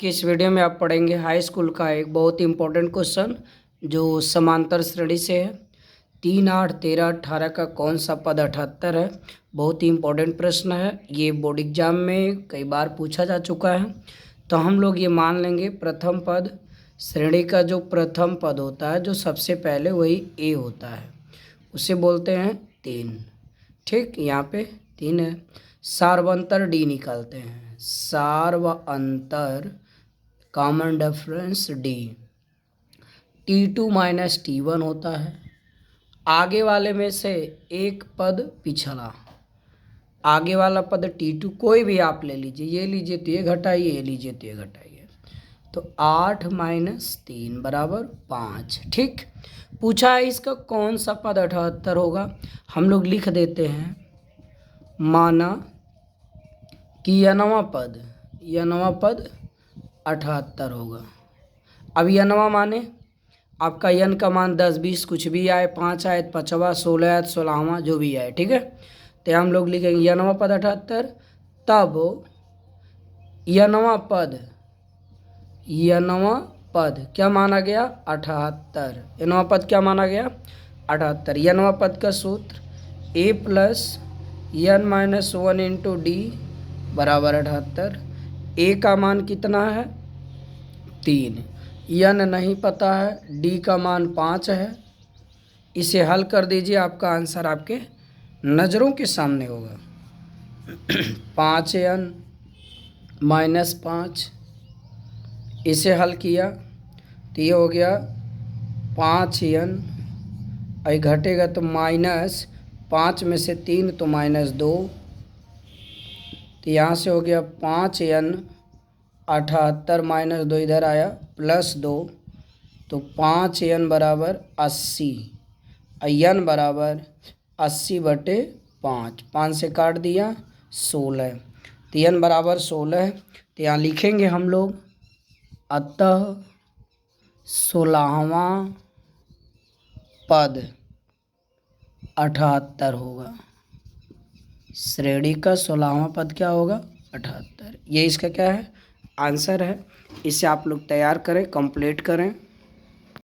कि इस वीडियो में आप पढ़ेंगे हाई स्कूल का एक बहुत ही इम्पोर्टेंट क्वेश्चन जो समांतर श्रेणी से है। 3, 8, 13, 18 का कौन सा पद 78 है। बहुत ही इम्पोर्टेंट प्रश्न है। ये बोर्ड एग्जाम में कई बार पूछा जा चुका है। तो हम लोग ये मान लेंगे प्रथम पद श्रेणी का जो प्रथम पद होता है, जो सबसे पहले, वही ए होता है, उसे बोलते हैं 3। ठीक, यहाँ पे 3 है। सार्वंतर डी निकालते हैं। सार्वंतर common difference D T2 minus T1 होता है। आगे वाले में से एक पद पिछला, आगे वाला पद T2 कोई भी आप ले लीजिए, ये लीजिए तो ये घटाइए, ये लीजिए तो ये घटाइए, तो 8 माइनस 3 बराबर 5। ठीक, पूछा है इसका कौन सा पद 78 होगा। हम लोग लिख देते हैं, माना कि यनवा पद 78 होगा। अब यनवा माने आपका यन का मान 10, 20 कुछ भी आए, 5 आए, 5वां, 16 आए, 16वां, जो भी आए। ठीक है, तो हम लोग लिखेंगे यनवा पद 78। तब यनवा पद क्या माना गया 78। यनवा पद क्या माना गया 78। यनवा पद का सूत्र a plus n minus 1 into D बराबर 78। a का मान कितना है 3, n नहीं पता है, d का मान 5 है। इसे हल कर दीजिए, आपका आंसर आपके नज़रों के सामने होगा। 5n माइनस 5, इसे हल किया तो ये हो गया 5n, और घटेगा तो माइनस 5 में से 3 तो -2, तो यहाँ से हो गया 5n 78 माइनस 2 इधर आया +2, तो 5n बराबर 80, और n बराबर 80/5, 5 से काट दिया 16, तो n बराबर 16। तो यहाँ लिखेंगे हम लोग, अतः 16वां पद 78 होगा। श्रेणी का 16वां पद क्या होगा 78। ये इसका क्या है आंसर है। इसे आप लोग तैयार करें, कंप्लीट करें।